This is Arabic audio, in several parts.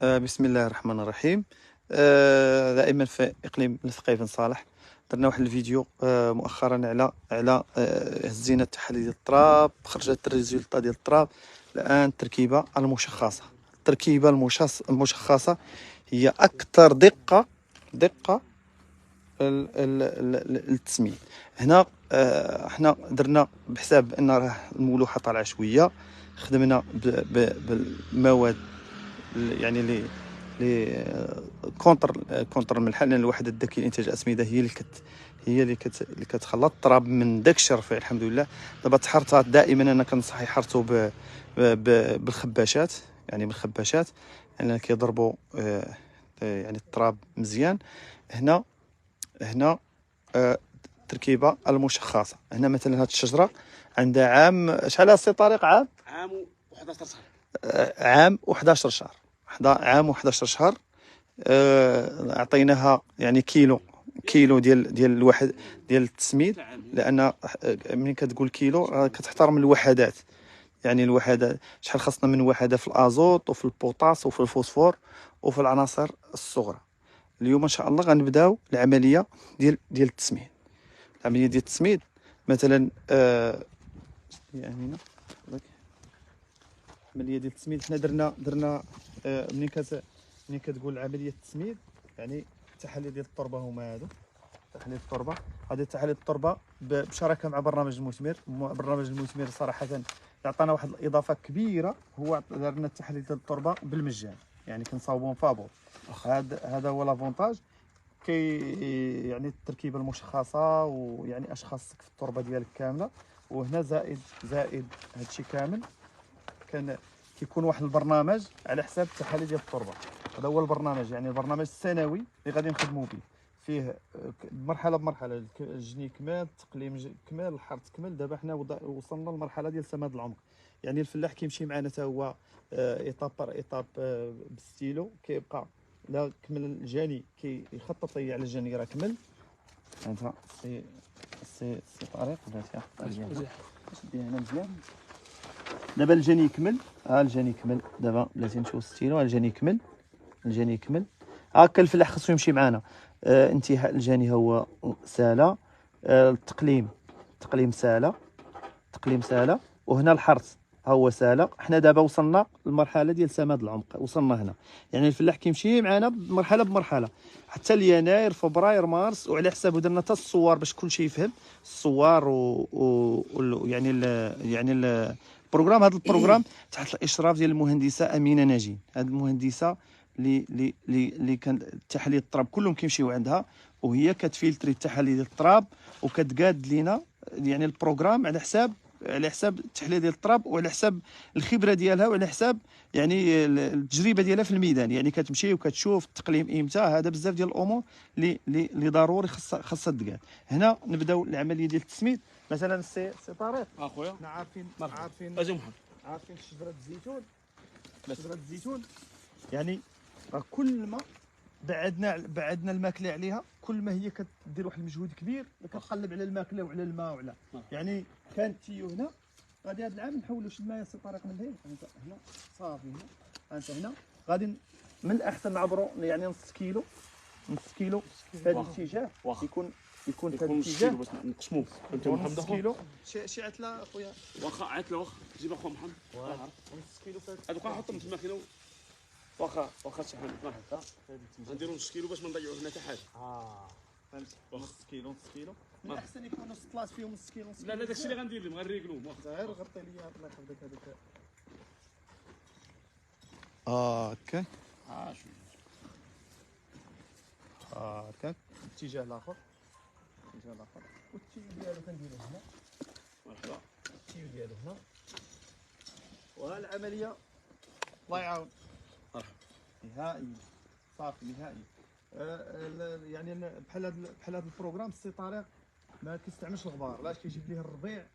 بسم الله الرحمن الرحيم. دائما في اقليم الثقيف بن صالح درنا واحد الفيديو مؤخرا على هزينا التحاليل ديال التراب، خرجت الريزولطا ديال التراب. الان التركيبه المشخصه، التركيبه المشخصه هي اكثر دقه للتسميد. هنا احنا درنا بحساب ان راه الملوحه طالعه شويه، خدمنا بالمواد يعني كونتر الملح، لان الوحده الذكيه لانتاج الاسمده هي اللي كتخلط التراب من داك الشرفه. الحمد لله دابا التحرطات دائما انا كنصح يحرطوا بالخباشات، يعني بالخباشات لان كيضربوا يعني التراب مزيان. هنا التركيبه المشخصه. هنا مثلا هذه الشجره عندها عام، شحال سي طارق؟ عام و11 شهر. عام و11 شهر. عام و11 شهر. اعطيناها يعني كيلو ديال الواحد ديال التسميد، لان ملي كتقول كيلو كتحترم الوحدات، يعني الوحدات شحال خاصنا من وحده في الازوت وفي البوطاس وفي الفوسفور وفي العناصر الصغرى. اليوم ان شاء الله غنبداو العمليه ديال التسميد. العمليه ديال التسميد مثلا يعني العمليه ديال التسميد حنا درنا ملي كتقول عمليه التسميد يعني التحاليل ديال التربه هما هادو. تحليل التربه، هذه تحاليل التربه بشراكه مع برنامج المثمر. برنامج المثمر صراحه عطانا واحد الاضافه كبيره، هو دارنا التحاليل ديال التربه بالمجان، يعني كنصاوبون فابور. هذا هو لافونتاج. يعني التركيبه المشخصه، ويعني اش خاصك في التربه ديالك كامله. وهنا زائد هادشي كامل كيكون واحد البرنامج على حساب التحاليل ديال التربه. هذا هو البرنامج، يعني البرنامج السنوي اللي غادي نخدموا به، فيه مرحله بمرحله الجني كمل، التقليم كمل، الحرث كمل. دابا حنا وصلنا للمرحله ديال سماد العمق، يعني الفلاح كيمشي معنا حتى هو ايطاب بار ايطاب بالستيلو. كيبقى لا كمل الجاني كيخطط على الجاني راه كمل. انت سي طريق بلاتي دي هنا مزيان. دابا الجاني يكمل، الجاني يكمل دابا بلاتي نشوف ستيلو. الجاني يكمل، الجاني يكمل. هاكا الفلاح خصو يمشي معنا. انتهاء الجاني هو ساله، التقليم ساله، وهنا الحرث ها هو ساله. حنا دابا وصلنا للمرحله ديال سماد العمق، وصلنا هنا. يعني الفلاح كيمشي معنا مرحله بمرحله حتى ليناير فبراير مارس، وعلى حسابه درنا حتى الصور باش كلشي يفهم الصور يعني البروغرام. هذا البروغرام تحت الاشراف ديال المهندسه امينه ناجين. هذه المهندسه اللي كان تحليل التراب كلهم كيمشيو عندها، وهي كتفلتري التحاليل ديال التراب وكتقاد لينا يعني البروغرام على حساب التحليل ديال التراب، وعلى حساب الخبره ديالها، وعلى حساب يعني التجربه ديالها في الميدان. يعني كتمشي وكتشوف التقليم امتى. هذا بزاف ديال الامور اللي ضروري خاصها تقاد. هنا نبداو العمليه ديال التسميد. مثلا سي طارق اخويا حنا عارفين اجي محمد. عارفين شجره الزيتون يعني كل ما بعدنا الماكله عليها، كل ما هي كدير واحد المجهود كبير، كتقلب على الماكله وعلى الماء وعلى يعني كان التيو هنا. غادي هذا العام نحولوا شي الماء سي طريق من هنا. انت هنا صافي، هنا انت هنا غادي من الاحسن نعبروا يعني نص كيلو في هذا الاتجاه. يكون في هذا الاتجاه باش نقسموه. انت محمد نص كيلو. شي عتله اخويا، واخا عتله جيب اخو محمد. نص كيلو في هذوك نحطهم في الماكينه. واخا شحال نديروا نص كيلو باش ما نضيعوه هنا حتى حاجه. فهمت. نص كيلو من الاحسن يكون نص طلاص فيهم نص كيلو. لا داكشي اللي غندير لهم غنريقلو. غير غطي لي الله يحفظك هذاك. هكا هكا الاتجاه الاخر، والتيو ديالو كنديرو هنا. مرحبا. التيو ديالو هنا، وها العمليه الله يعاون. مرحبا. نهائي صافي نهائي. يعني بحال هذا البروغرام السي طارق ما كيستعملش الغبار. علاش؟ كيجيب ليه الربيع،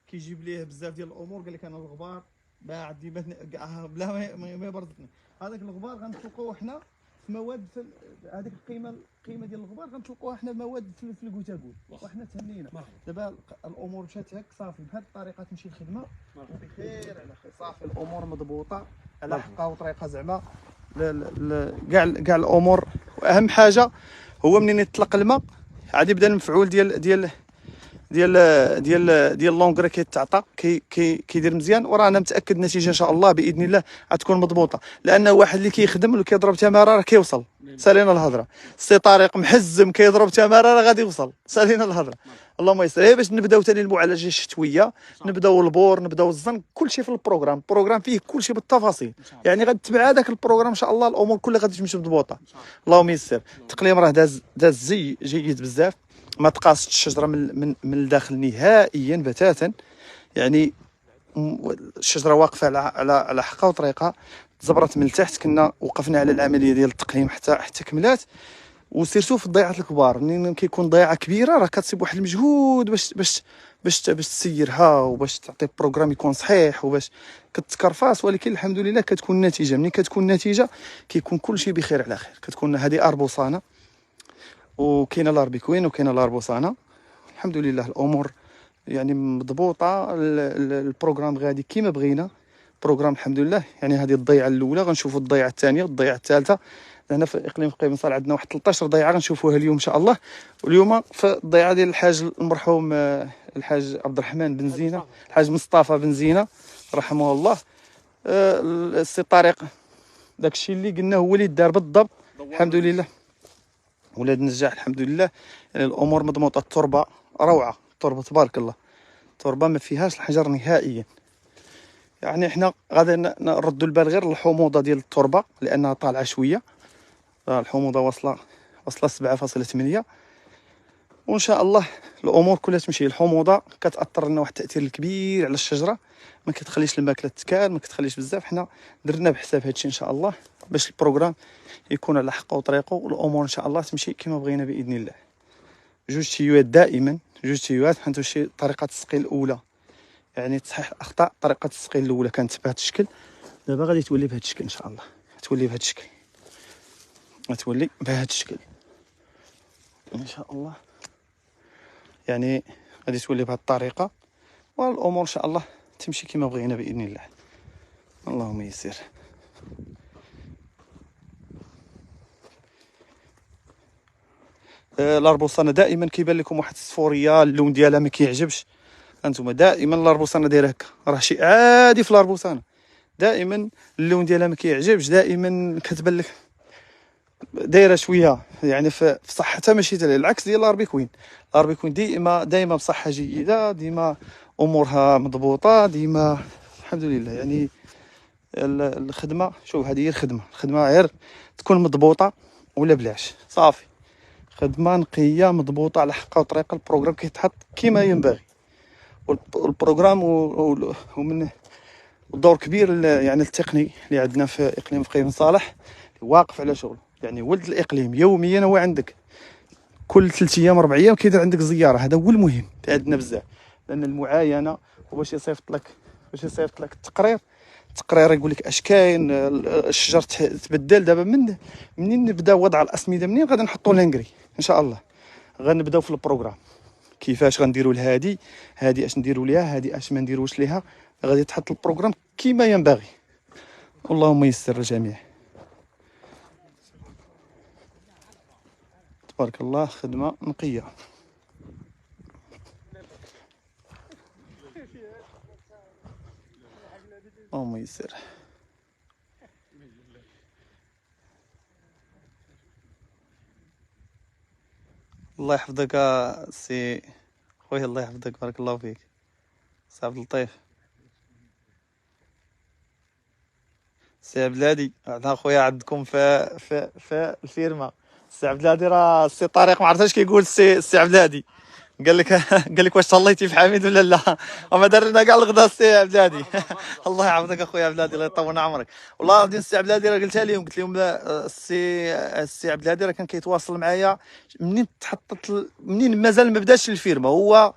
كيجيب ليه بزاف ديال الامور. قال لك انا الغبار ما عندي بلا ما يبرزقني. هذاك الغبار غنطلقوه حنا في مواد، في هذيك القيمه ديال الغبار غنطلقوها حنا مواد في الكوتاكوت، وحنا تهنينا. دابا الامور مشات هك صافي. بهذه الطريقه تمشي الخدمه وبخير على خير. صافي الامور مضبوطه على حقها وطريقه زعما كاع الامور. واهم حاجه هو منين يطلق الماء عاد يبدا المفعول ديال لونغري كيتعطى كيدير مزيان، ورانا متاكد النتيجه ان شاء الله باذن الله غتكون مضبوطه، لان واحد اللي كيخدم اللي كيضرب تماره راه كيوصل. سالينا الهضره. السي طارق محزم كيضرب تماره راه غادي يوصل. سالينا الهضره. اللهم يسر. باش نبداو ثاني المعالجه الشتويه، نبداو البور، نبداو الزنق، كلشي في البروغرام فيه كلشي بالتفاصيل. يعني غتبع هذاك البروغرام ان شاء الله الامور كلها غادي تمشي مضبوطه. اللهم يسر. التقليم راه داز جيد بزاف، ما تقاست الشجره من الداخل نهائيا بتاتا. يعني الشجره واقفه على حقها وطريقها، تزبرت من التحت. كنا وقفنا على العمليه ديال التقليم حتى كملات. وسيرتو في الضيعات الكبار، منين كيكون ضيعه كبيره راه كتصيب واحد المجهود باش تسيرها، وباش تعطي بروغرام يكون صحيح، وباش كتكرفاس. ولكن الحمد لله كتكون النتيجه. منين كتكون النتيجه كيكون كلشي بخير على خير. كتكون هذه اربوسانه، وكاينه لاربيكوين، وكاينه لاربوسانه. الحمد لله الامور يعني مضبوطه. البروغرام غادي كيما بغينا. بروغرام الحمد لله. يعني هذه الضيعه الاولى، غنشوفوا الضيعه الثانيه والضيعه الثالثه. هنا في اقليم قيبنصال عندنا واحد 13 ضيعه غنشوفوها اليوم ان شاء الله. واليوم في الضيعه ديال الحاج المرحوم الحاج عبد الرحمن بن زينه، الحاج مصطفى بن زينه رحمه الله. السي طارق داكشي اللي قلنا هو اللي دار بالضبط. الحمد لله ولاد النجاح الحمد لله. يعني الامور مضبوطه. التربه روعه، التربه تبارك الله، التربه ما فيهاش الحجر نهائيا. يعني احنا غادي نردوا البال غير الحموضه ديال التربه لانها طالعه شويه. الحموضه واصله 7.8. وان شاء الله الامور كلها تمشي. الحموضه كتاثر لنا واحد التاثير الكبير على الشجره، ما كتخليش الماكله تتكال، ما كتخليش بزاف. حنا درنا بحساب هادشي ان شاء الله باش البروغرام يكون على حقه وطريقه، والامور ان شاء الله تمشي كما بغينا باذن الله. جوج تيوات دائما، جوج تيوات. حيت شي طريقه التسقي الاولى يعني تصحيح الاخطاء. طريقه التسقي الاولى كانت بهذا الشكل، دابا غادي تولي بهذا الشكل ان شاء الله. تولي بهذا الشكل، غتولي بهذا الشكل ان شاء الله. يعني غادي تولي بهذه الطريقه، والامور ان شاء الله تمشي كما بغينا باذن الله. اللهم يسر. الاربوسانه دائما كيبان لكم واحد الصفوريه، اللون ديالها ما كيعجبش. انتم دائما الاربوسانه دايره هكا، راه شيء عادي في الاربوسانه. دائما اللون ديالها ما كيعجبش، دائما كتبان لك دايره شويه يعني في صحتها ماشي العكس ديال الاربيكوين. الاربيكوين دائما بصحه جيده، ديما امورها مضبوطه، ديما الحمد لله. يعني الخدمه، شوف هذه هي الخدمه غير تكون مضبوطه ولا بلاش صافي. خدمه نقيه مضبوطه على حقها وطريقه. البروغرام كيتحط كما ينبغي، والبروغرام ومن الدور كبير يعني التقني اللي عندنا في اقليم قيبن صالح واقف على شغله. يعني ولد الاقليم يوميا هو عندك كل 3 ايام 4 ايام كيدير عندك زياره. هذا هو المهم عندنا بزاف، لان المعاينه وباش يصيفط لك التقرير يقول لك اش كاين. الشجر تبدل. دابا منين نبدا وضع الاسمده، منين غادي نحطوا لانكري ان شاء الله. غنبداو في البروغرام كيفاش غنديروا لهادي، هادي اش نديروا ليها، هادي اش ما نديروش ليها. غادي تحط البروغرام كما ينبغي. اللهم يسر الجميع. تبارك الله. خدمه نقيه. اللهم يسر. الله يحفظك سي خويا، الله يحفظك، بارك الله فيك سي عبد اللطيف. سي عبد الهادي عندنا خويا عندكم في الفيرما. سي عبد الهادي راه السي طارق ما عرفتش كيقول سي عبد الهادي. قال لك قال لك واش صليتي في حميد ولا لا؟ وما دار لنا كاع الغدا السي عبد الهادي. الله يحفظك اخويا عبد الهادي، الله يطول عمرك. والله العظيم السي عبد الهادي راه قلتها لهم، قلت لهم السي عبد الهادي راه كان كيتواصل معايا منين مازال ما بداش الفيرما. هو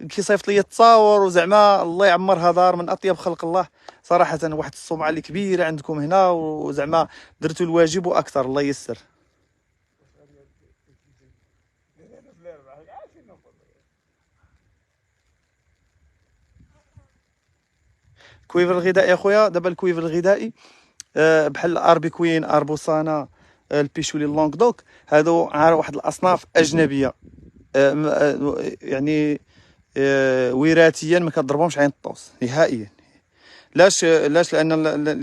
كيصيفط لي التصاور، وزعما الله يعمرها دار من اطيب خلق الله صراحه. واحد السمعه اللي كبيره عندكم هنا، وزعما درتوا الواجب واكثر. الله يسر. الكويفر الغذائي اخويا، دابا الكويفر الغذائي بحال الاربيكوين، اربوسانا، البيشولي، اللونغ دوك، هادو واحد الاصناف اجنبيه يعني وراثيا ما كضربهمش عين الطوس نهائيا. لاش لان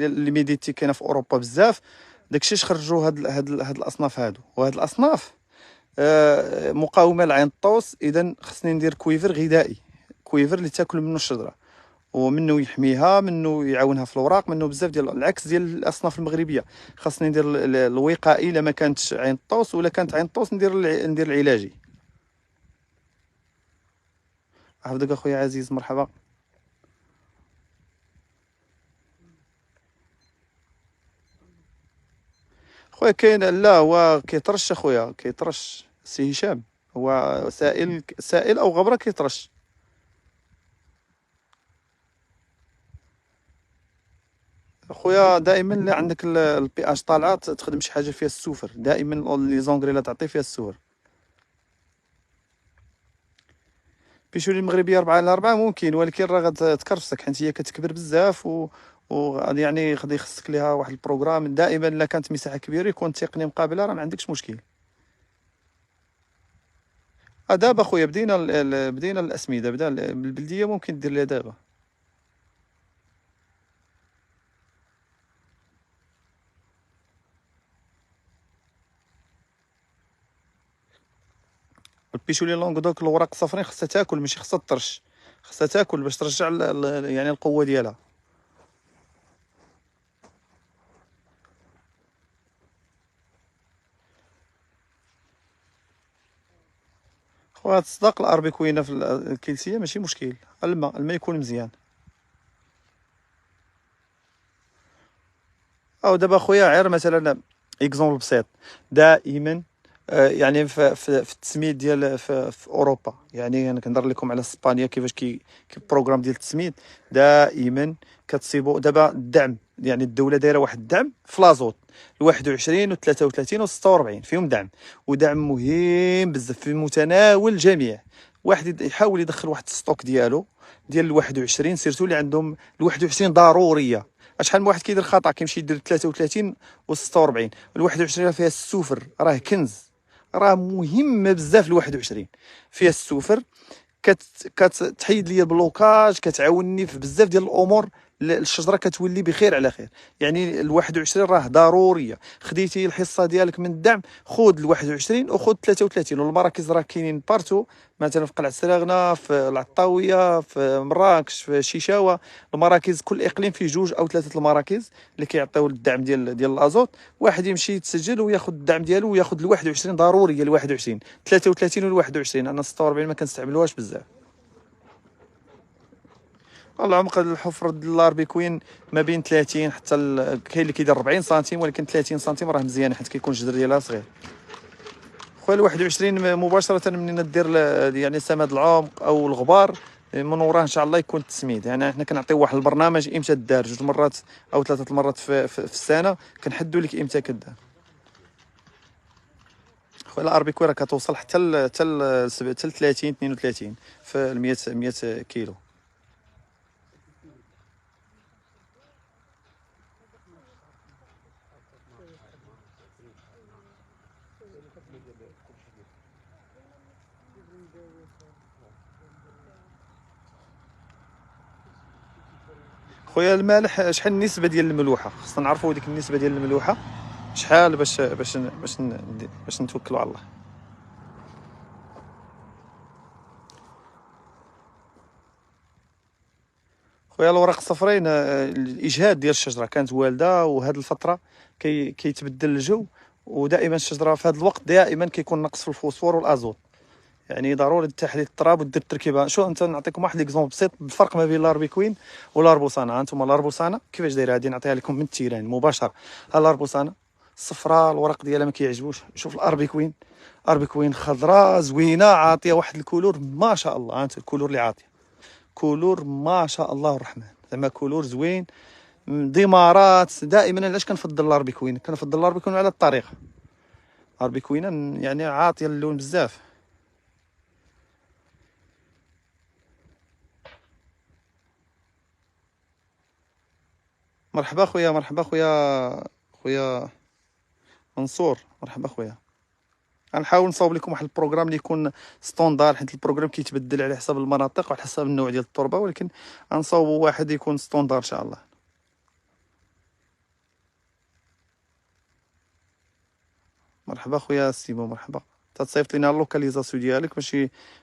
الميديتي كاينه في اوروبا بزاف، داكشي اش خرجوا هاد الاصناف هادو. وهاد الاصناف مقاومه لعين الطوس. اذا خصني ندير كويفر غذائي، كويفر اللي تاكل منه الشجره ومنه يحميها، منه يعاونها في الاوراق، منه بزاف ديال العكس ديال الاصناف المغربيه. خاصني ندير الوقائي الا ما كانتش عين الطوس، ولا كانت عين الطوس ندير العلاجي. عافاك اخويا عزيز، مرحبا. خويا كاين، لا هو كيطرش اخويا، كيطرش سي هشام. هو سائل او غبره كيطرش. خويا دائما اللي عندك البي اش طالعه تخدم شي حاجه فيها السوفر، دائما لي زونغري لا تعطي فيها السوفر. بيشولي المغربيه 4/4 ممكن، ولكن راه غتكرفسك حيت هي كتكبر بزاف وغادي يعني غادي يخصك ليها واحد البروغرام. دائما الا كانت مساحه كبيره يكون التقنيه مقابله، راه ما عندكش مشكل. دابا خويا بدينا بدينا الاسمده، بدا بالبلديه ممكن دير ليها دابا. البيشولي لونغ دوك الوراق الصفرين خصها تاكل، ماشي خصها تطرش، خصها تاكل باش ترجع يعني القوه ديالها. خويا تصدق الاربيكوينه في الكلسيه ماشي مشكل، الماء يكون مزيان. او دابا خويا غير مثلا اكزومبل بسيط، دائما يعني في التسميد ديال في اوروبا، يعني انا كنهضر لكم على اسبانيا كيفاش كي بروغرام ديال التسميد. دائما كتصيبوا دابا الدعم، يعني الدوله دايره واحد الدعم في لازوت 21 و 33 و 46 فيهم دعم، ودعم مهم بزاف في متناول الجميع. واحد يحاول يدخل واحد الستوك ديالو ديال ال 21، سيرتو اللي عندهم ال 21 ضروريه. شحال من واحد كيدير خطا كيمشي يدير 33 و 46. ال 21 راه فيها السوفر، راه كنز، راه مهمه بزاف. ال 21 فيها السوفر، كتحيد لي بلوكاج، كتعاونني في بزاف ديال الامور. الشجره كتولي بخير على خير. يعني ال 21 راه ضروريه. خديتي الحصه ديالك من الدعم، خذ ال 21 وخذ 33. والمراكز راه كاينين بارتو، مثلا في قلعه سراغنه، في العطاويه، في مراكش، في شيشاوه. المراكز كل اقليم فيه 2 أو 3 المراكز اللي كيعطيو الدعم ديال الازوت. واحد يمشي يتسجل وياخذ الدعم ديالو وياخذ ال 21 ضروريه. ال 21 33 وال 21، انا 46 ما كنستعملوهاش بزاف. العمق ديال الحفر ديال الاربيكوين ما بين 30 حتى كاين اللي كيدير 40 سنتيم، ولكن 30 سنتيم راه مزيان حيت كيكون الجدر ديالها صغير. خويا ال 21 مباشره منين دير يعني سماد العمق او الغبار، من وراه ان شاء الله يكون التسميد. يعني حنا كنعطيو واحد البرنامج امتى دار 2 مرات او 3 مرات في السنه، كنحدوا لك امتى كدار. خويا الاربيكوي راه كتوصل حتى ل 30 32 في 100 كيلو. خويا المالح شحال النسبه ديال الملوحه؟ خصنا نعرفوا ديك النسبه ديال الملوحه شحال باش نتوكلوا على الله. خويا الوراق الصفرين الاجهاد ديال الشجره كانت والده، وهاد الفتره كيتبدل الجو، ودائما الشجره في هذا الوقت دائما كيكون نقص في الفوسفور والازوت. يعني ضروري تحليل التراب ودير التركيبه. شو انت نعطيكم واحد ليكزومبل بسيط بالفرق ما بين الاربيكوين والاربوسانا. هانتوما الاربوسانا كيفاش دايره؟ غادي نعطيها لكم من التيران مباشره. ها الاربوسانا الصفراء الورق ديالها ما كيعجبوش. شوف الاربيكوين، اربيكوين خضراء زوينه عاطيه واحد الكولور ما شاء الله. هانت الكولور اللي عاطيه، كولور ما شاء الله الرحمن، زعما كولور زوين. ديمارات دائما. علاش كنفضل الاربيكوين؟ كنفضل الاربيكوين على الطريقه. الاربيكوين يعني عاطيه اللون بزاف. مرحبا خويا، مرحبا خويا منصور، مرحبا خويا. غنحاول نصاوب لكم واحد البروغرام اللي يكون ستوندار، حيت البروغرام كيتبدل على حسب المناطق وعلى حسب النوع ديال التربه، ولكن غنصاوبوا واحد يكون ستوندار ان شاء الله. مرحبا خويا سيمو، مرحبا. تصيفط لينا اللوكاليزاسيون ديالك باش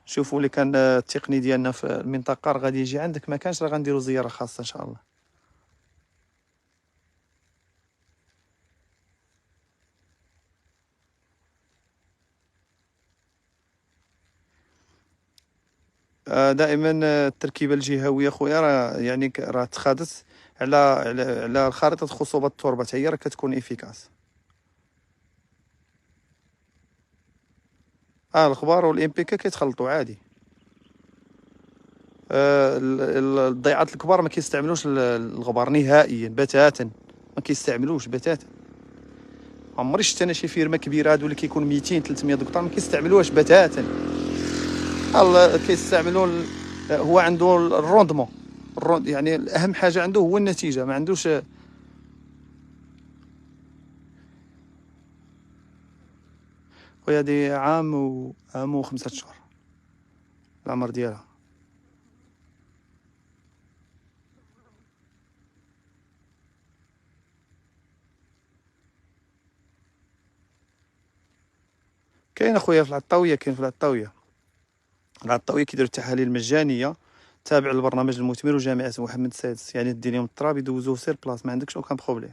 نشوفوا اللي كان التقني ديالنا في المنطقه راه غادي يجي عندك، ما كانش راه غنديروا زياره خاصه ان شاء الله. دائما التركيبه الجهويه خويا راه يعني راه تخادت على خريطه خصوبه التربه، حتى هي راه كتكون افيكاس. الغبار والام بي كي كيتخلطوا عادي. الضيعات الكبار ما كيستعملوش الغبار نهائيا بتاتا، ما كيستعملوش بتاتا. عمري شفت انا شي فيرما كبيره هادو اللي كيكون 200 300 دكتور ما كيستعملوهاش بتاتا. كيستعملوا هو عنده الروندمون، يعني اهم حاجه عنده هو النتيجه، ما عندوش. خويا دي عام و5 شهور العمر ديالها. كاين اخويا في العطاويه، كاين في العطاويه كيديروا التحاليل مجانيه تابع للبرنامج المثمر وجامعه محمد السادس، يعني دير لهم التراب يدوزوه سير بلاص، ما عندكش اوكان بروبليم.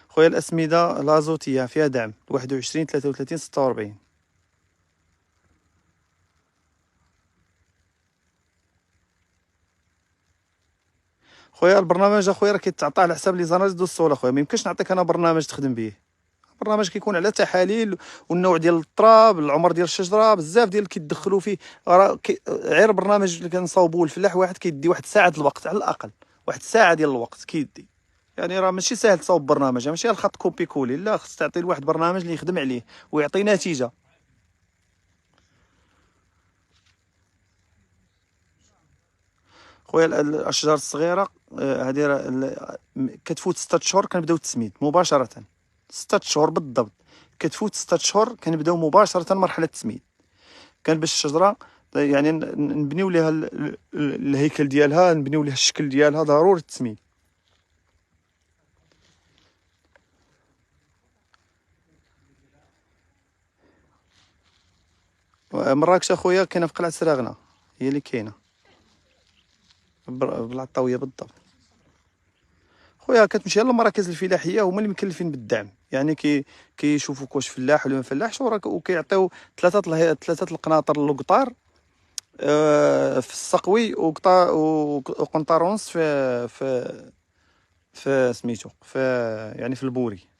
خويا الاسمده الازوتيه فيها دعم 21 33 46. خويا البرنامج اخويا راه كيتعطى على حساب لي زاناليز دو السول اخويا، ما يمكنش نعطيك انا برنامج تخدم به. البرنامج كيكون على تحاليل والنوع ديال التراب، العمر ديال الشجره، بزاف ديال كيدخلوا فيه. غير برنامج اللي كنصاوبوه الفلاح واحد كيدي واحد ساعه الوقت على الاقل، واحد الساعه ديال الوقت كيدي. يعني راه ماشي ساهل تصاوب برنامج، ماشي الخط كوبي كولي، لا خص تعطي لواحد برنامج اللي يخدم عليه ويعطي نتيجه. خويا الاشجار الصغيره هذه كتفوت 6 شهور كنبداو التسميد مباشره. 6 شهور بالضبط، كتفوت 6 شهور كنبداو مباشره مرحله التسميد. كان باش الشجره يعني نبنيو ليها الهيكل ديالها، نبنيو ليها الشكل ديالها، ضروري التسميد. مراكش اخويا كاينه في قلعه سراغنه، هي اللي كاينه بالعطاويه بالضبط. خويا كتمشي للمراكز الفلاحيه، هما اللي مكلفين بالدعم، يعني كيشوفوك واش فلاح ولا ما فلاحش، وكيعطيو ثلاثه القناطر للقطار في السقوي، وقنطار ونص في سميتو في يعني في البوري.